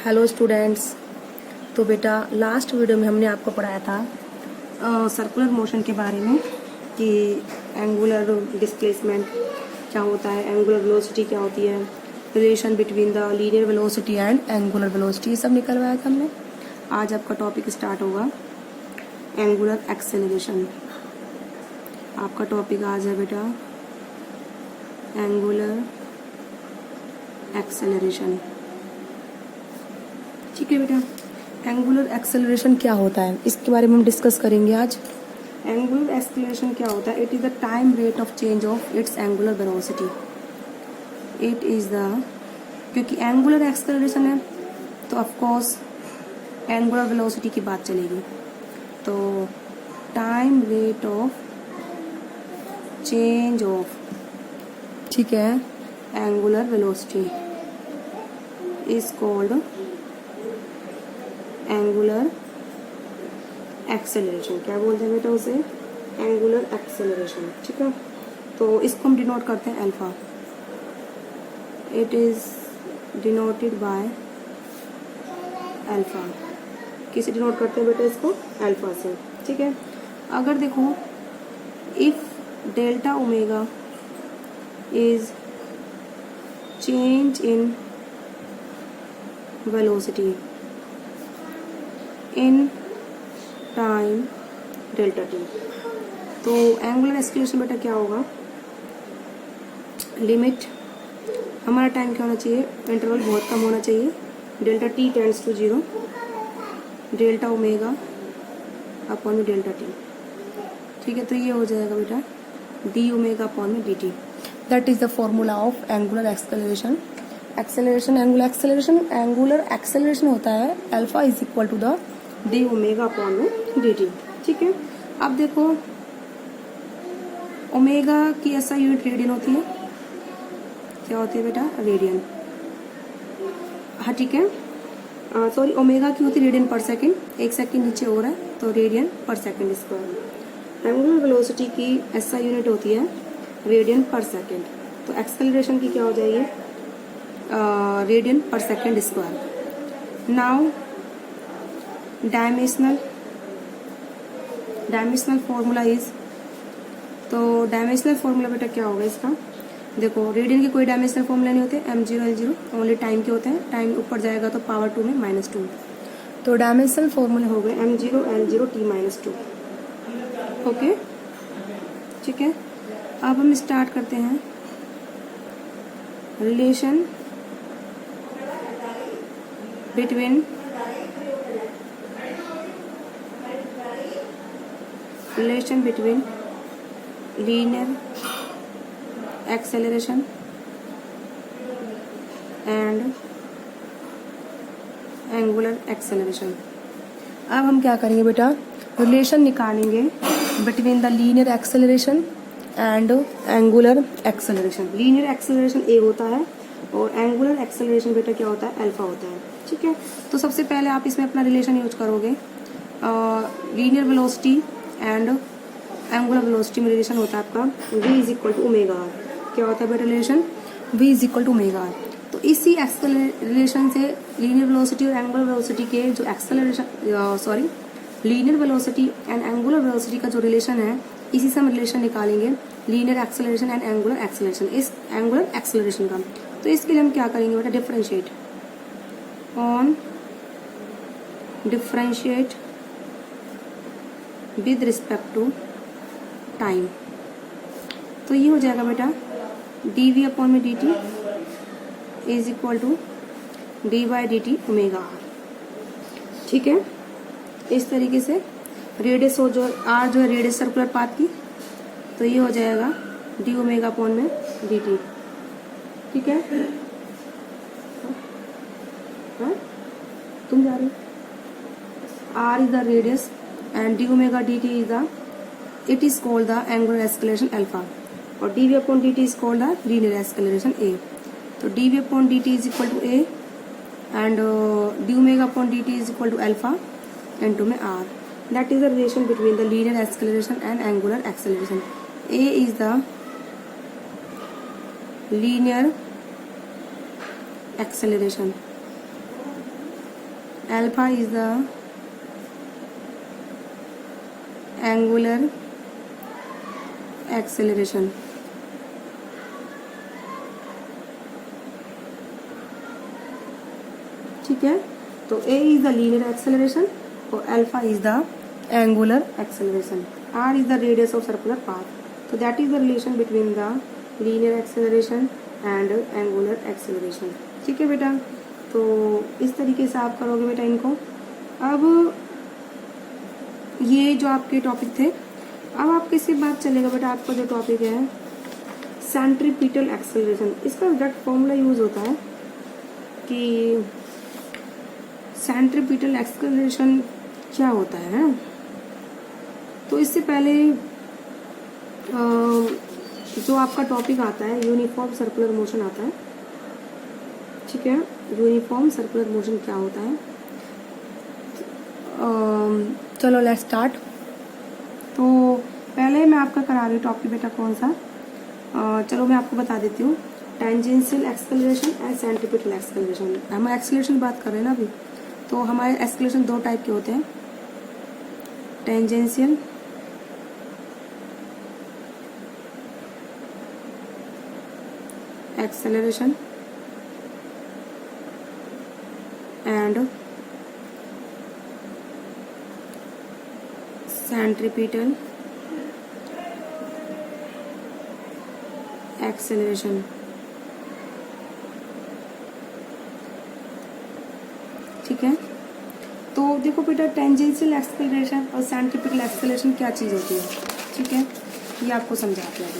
Hello students. तो बेटा last video में हमने आपको पढ़ाया था सर्कुलर मोशन के बारे में कि एंगुलर डिस्प्लेसमेंट क्या होता है, एंगुलर वेलोसिटी क्या होती है, relation between the linear velocity and angular velocity, ये सब निकलवाया था हमने। आज आपका टॉपिक स्टार्ट होगा एंगुलर एक्सेलरेशन। आपका टॉपिक आज है बेटा एंगुलर एक्सेलरेशन। ठीक है बेटा, एंगुलर एक्सेलरेशन क्या होता है इसके बारे में हम डिस्कस करेंगे आज। एंगुलर एक्सेलरेशन क्या होता है? It is the time rate of change of its angular velocity. It is the, क्योंकि एंगुलर एक्सेलरेशन है तो ऑफ कोर्स एंगुलर वेलोसिटी की बात चलेगी। तो time rate of change of, ठीक है, angular velocity is called angular acceleration. क्या बोलते हैं बेटा उसे? Angular acceleration. ठीक है, तो इसको हम डिनोट करते हैं alpha. It is denoted by alpha. किसे डिनोट करते हैं बेटा इसको? अल्फा से। ठीक है, अगर देखो if delta omega is change in velocity in time delta T, तो एंगुलर एक्सेलरेशन बेटा क्या होगा? लिमिट, हमारा टाइम क्या होना चाहिए? इंटरवल बहुत कम होना चाहिए। Delta T tends to 0, delta omega upon में डेल्टा टी। ठीक है, तो ये हो जाएगा बेटा डी ओमेगा अपॉन में D T. That is the formula of angular acceleration. Acceleration, angular acceleration होता है alpha is equal to the D omega upon में डी टी। ठीक है, अब देखो ओमेगा की ऐसा यूनिट रेडियन होती है। क्या होती है बेटा? रेडियन। हाँ ठीक है, सॉरी, ओमेगा की होती है रेडियन पर सेकंड। एक सेकंड नीचे हो रहा है तो रेडियन पर सेकंड स्क्वायर। एंगुलर वेलोसिटी की ऐसा यूनिट होती है रेडियन पर सेकंड। तो एक्सेलरेशन की क्या हो जाएगी? रेडियन पर second square. Now dimensional formula is, तो डायमेंशनल फॉर्मूला बेटा क्या होगा इसका? देखो रेडियन के कोई डायमेंशनल फॉर्मूला नहीं होते, m0 l0 ओनली टाइम के होते हैं। टाइम ऊपर जाएगा तो पावर 2 में -2। तो डायमेंशनल फॉर्मूला हो गए m0 l0 t-2। ओके, ठीक है, अब हम स्टार्ट करते हैं relation between linear acceleration and angular acceleration। अब हम क्या करेंगे बेटा? रिलेशन निकालेंगे between the linear acceleration and angular acceleration. Linear acceleration a होता है और एंगुलर एक्सेलरेशन बेटा क्या होता है? अल्फा होता है। ठीक है, तो सबसे पहले आप इसमें अपना रिलेशन यूज करोगे। Linear velocity and angular velocity में रिलेशन होता है आपका v is equal to omega R. क्या होता है बेटा relation? v is equal to omega R. तो इसी रिलेशन से लीनियर वेलोसिटी और एंगुलर वेलोसिटी के जो acceleration, linear velocity and angular velocity का जो रिलेशन है, इसी से हम रिलेशन निकालेंगे linear acceleration and angular acceleration, इस एंगुलर एक्सेलरेशन का। तो इसके लिए हम क्या करेंगे बेटा? Differentiate with respect to time. तो ये हो जाएगा बेटा डी वी अपॉन में D T is equal to D Y D T omega R. ठीक है, इस तरीके से रेडियस हो जो आर जो है रेडियस सर्कुलर पाथ की, तो ये हो जाएगा डी ओमेगा अपॉन में डी टी। ठीक है, तुम जा रही? R is the radius and d omega dt is the, it is called the angular acceleration alpha, और dv upon dt is called the linear acceleration a। तो dv upon dt is equal to a and d omega upon dt is equal to alpha into में r। that is the relation between the linear acceleration and angular acceleration। a is the linear acceleration alpha is the angular acceleration. ठीक है, तो a is the linear acceleration और alpha is the angular acceleration. R is the radius of circular path. तो that is the relation between the linear acceleration and angular acceleration. ठीक है बेटा, तो इस तरीके से आप करोगे बेटा इनको। अब ये जो आपके टॉपिक थे, अब आपके इसके बाद चलेगा बेटा आपका जो टॉपिक है सेंट्रीपिटल एक्सेलरेशन। इसका एग्जैक्ट फॉर्मूला यूज होता है कि सेंट्रीपिटल एक्सेलरेशन क्या होता है। तो इससे पहले जो आपका टॉपिक आता है यूनिफॉर्म सर्कुलर मोशन आता है। ठीक है, यूनिफॉर्म सर्कुलर मोशन क्या होता है। चलो लेट्स स्टार्ट। तो पहले मैं आपका करा रही हूँ टॉपिक बेटा कौन सा। चलो मैं आपको बता देती हूँ, tangential acceleration and centripetal acceleration. हम एक्सेलरेशन बात कर रहे हैं ना अभी, तो हमारे एक्सेलरेशन दो टाइप के होते हैं, tangential acceleration and centripetal acceleration. ठीक है, तो देखो बेटा टेंजेंशियल एक्सेलरेशन और सेंट्रीपिटल एक्सेलरेशन क्या चीज़ होती है। ठीक है, ये आपको समझाते हैं।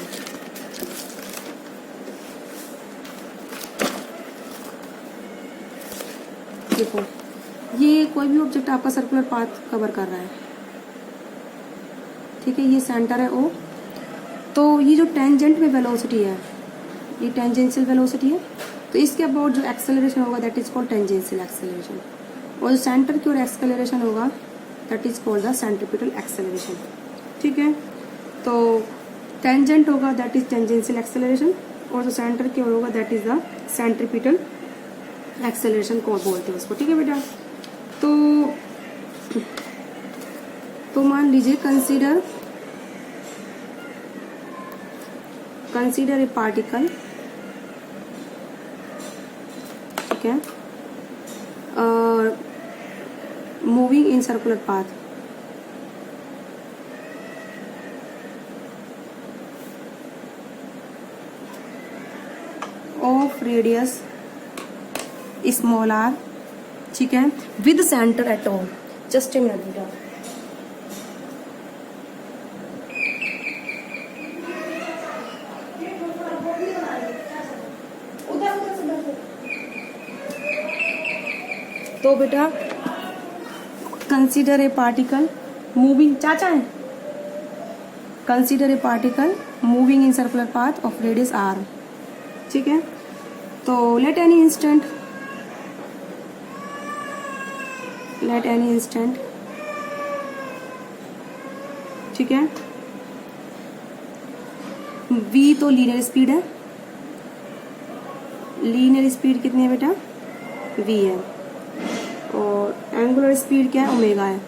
देखो, ये कोई भी ऑब्जेक्ट आपका सर्कुलर पाथ कवर कर रहा है। ठीक है, ये सेंटर है ओ। तो ये जो टेंजेंट में वेलोसिटी है, ये टेंजेंशियल वेलोसिटी है। तो इसके अबाउट जो एक्सेलरेशन होगा that is called tangential acceleration, और जो सेंटर की ओर एक्सेलरेशन होगा that is called the centripetal acceleration. ठीक है, तो टेंजेंट होगा दैट इज टेंजेंशियल एक्सेलरेशन, और जो सेंटर की ओर होगा that is the centripetal acceleration को बोलते हैं उसको। ठीक है बेटा, तो मान लीजिए कंसीडर ए पार्टिकल। ठीक है, moving in circular path. Of radius small R. ठीक है, with centre at all. Just a minute बेटा। तो बेटा कंसीडर ए पार्टिकल मूविंग, चाचा है, consider a particle moving in circular path of radius R. ठीक है, तो लेट एनी इंस्टेंट ठीक है, v तो लीनियर स्पीड है। लीनियर स्पीड कितनी है बेटा, v है, और एंगुलर स्पीड क्या है, ओमेगा है।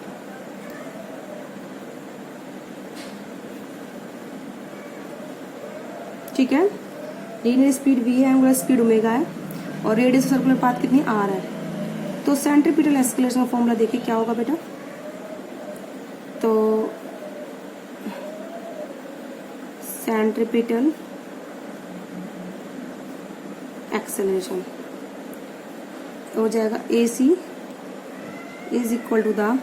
ठीक है, लीनियर स्पीड v है, एंगुलर स्पीड ओमेगा है, और रेडियस ऑफ सर्कुलर पाथ कितनी, r है। तो सेंट्रीपिटल एक्सेलरेशन का फॉर्मूला देखिए क्या होगा बेटा। तो सेंट्रीपिटल एक्सेलरेशन हो जाएगा AC is equal to the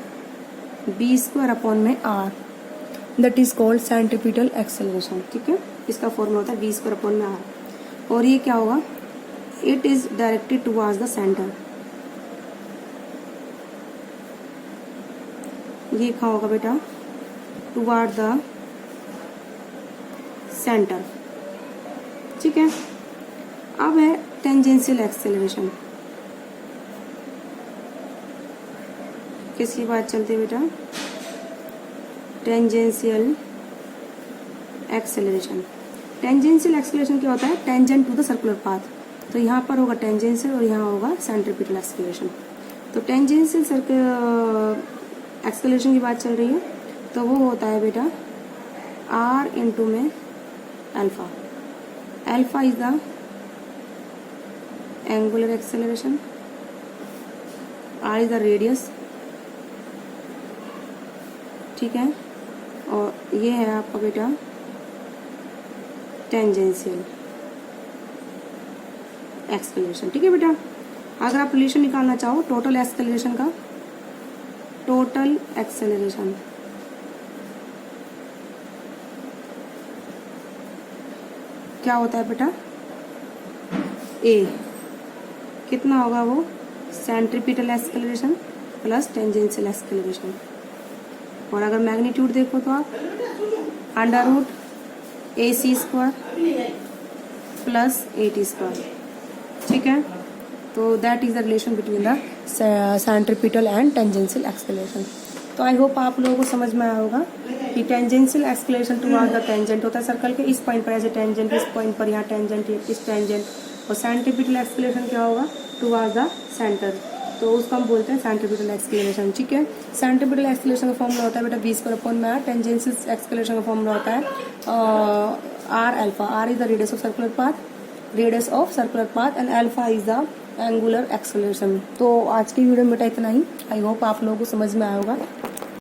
b² upon में r, that is called centripetal acceleration. ठीक है, इसका फॉर्मूला होता है b² अपॉन में r, और ये क्या होगा, it is directed towards the centre. ये क्या होगा बेटा, टुवर्ड द सेंटर। ठीक है, अब है टेंजेंशियल एक्सेलरेशन। किसकी बात चलती है बेटा, टेंजेंशियल एक्सेलरेशन। टेंजेंशियल एक्सेलरेशन क्या होता है, tangent to the circular path. तो यहाँ पर होगा टेंजेंशियल और यहाँ होगा सेंट्रीपिटल एक्सेलरेशन। तो टेंजेंशियल एक्सेलरेशन की बात चल रही है, तो वो होता है बेटा r इंटू में alpha. Alpha is the angular acceleration, r is the radius, ठीक है, और ये है आपका बेटा टेंजेंशियल एक्सेलरेशन. ठीक है बेटा, अगर आप रिलेशन निकालना चाहो टोटल एक्सेलरेशन का, टोटल एक्सेलरेशन क्या होता है बेटा, ए कितना होगा वो centripetal acceleration plus tangential acceleration. और अगर मैग्नीट्यूड देखो तो आप under root A C square plus A T square. ठीक है, तो that is the relation between the centripetal and tangential acceleration. तो आई होप आप लोगों को समझ में आया होगा कि tangential acceleration toward the tangent होता है सर्कल के, इस पॉइंट पर ऐसे टेंजेंट, इस पॉइंट पर यहाँ टेंजेंट, इस टेंजेंट. और सेंट्रीपिटल एक्सेलरेशन क्या होगा, टुवर्ड द सेंटर, तो उसको हम बोलते हैं सेंट्रीपिटल एक्सेलरेशन. ठीक है, सेंट्रीपिटल एक्सेलरेशन का फॉर्मूला होता है बेटा v²/r. टेंजेंशियल एक्सेलरेशन का फॉर्मूला होता है r alpha. r is the radius of circular path, and alpha is the angular acceleration. तो आज की वीडियो में बेटा इतना ही. आई होप आप लोगों को समझ में आया होगा.